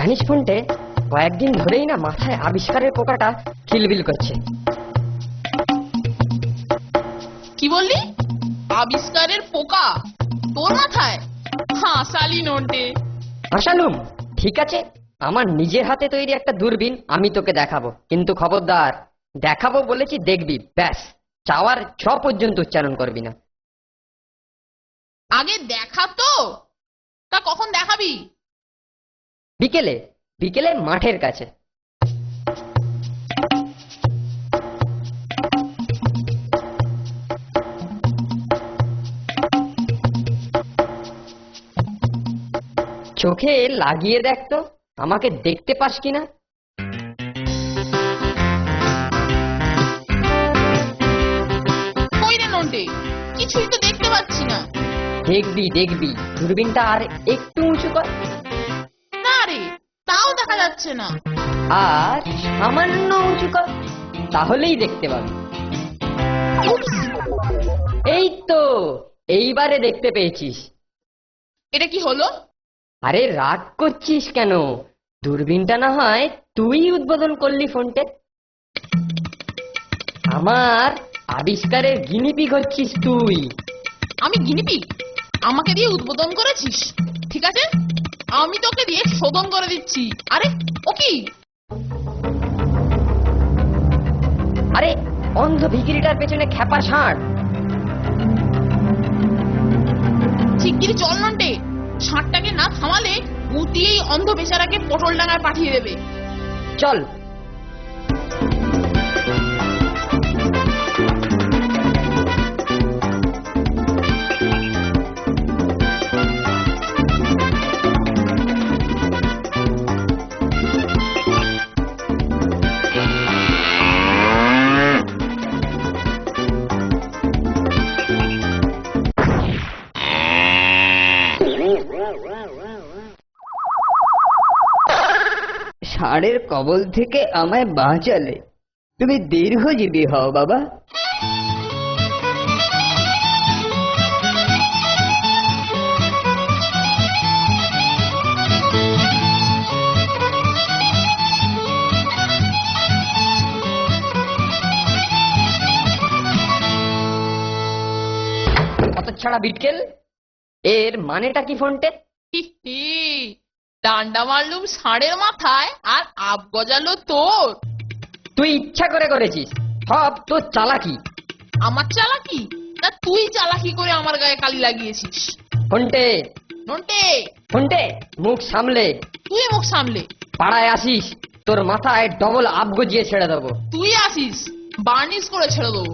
জানিস ফোনটে, কয়েকদিন ধরেই না মাথায় আবিষ্কারের পোকাটা কিলবিল করছে। কি বললি? আবিষ্কারের পোকা তোর মাথায়? হাসালি নন্টে। হাসালুম? ঠিক আছে, আমার নিজের হাতে তৈরি একটা দূরবীন আমি তোকে দেখাবো, কিন্তু খবরদার, দেখাবো বলেছি, দেখবি ব্যাস, চাওয়ার ছ পর্যন্ত উচ্চারণ করবি না। আগে দেখা তো, তা কখন দেখাবি? বিকেলে, বিকেলে মাঠের কাছে। চোখে লাগিয়ে দেখ তো, আমাকে দেখতে পাস কিনা। কই রে নন্টে, কিছুই তো দেখতে পাচ্ছি না। দেখবি দেখবি, দূরবীনটা আর একটু উঁচু কর। না রে, তাও দেখা যাচ্ছে না। আর সামান্য উঁচু কর, তাহলেই দেখতে পাবি। এই তো, এইবারে দেখতে পেয়েছিস। এটা কি হলো? আরে রাগ করছিস কেন? দূরবীনটা না হয় তুই উদ্বোধন করলি ফোনটে। আমার আবিষ্কারের গিনিপিগ হচ্ছিস তুই। আমি গিনিপিগ? আমাকে দিয়ে উদ্বোধন করেছিস? ঠিক আছে, আমি তোকে দিয়ে শোধন করে দিচ্ছি। আরে ও কি? আরে অন্ধ ভিখিরিটার পেছনে খ্যাপা ষাঁড়। শিগগিরই চল নন্টে, ষাঁড়টাকে না থামালে উতিয়েই অন্ধ বেচারাকে পটল ডাঙায় পাঠিয়ে দেবে। চল। ষাঁড়ের কবল থেকে আমায় বাঁচালে। তুমি দীর্ঘজীবী হও বাবা। কত ছাড়া বিটকেল, এর মানেটা কি ফোনটে? হি হি, ডান্ডা মারলুম ষাঁড়ের মাথায় আর আব গজালো তোর। তুই ইচ্ছা করে করেছিস, সব তোর চালাকি। আমার চালাকি? তা তুই চালাকি করে আমার গায়ে কালি লাগিয়েছিস। ফোনটে, নন্টে, ফোনটে, মুখ সামলে। তুই মুখ সামলে। পাড়ায় আসিস, তোর মাথায় ডবল আপ গজিয়ে ছেড়ে দেবো। তুই আসিস, বার্নিশ করে ছেড়ে দেবো।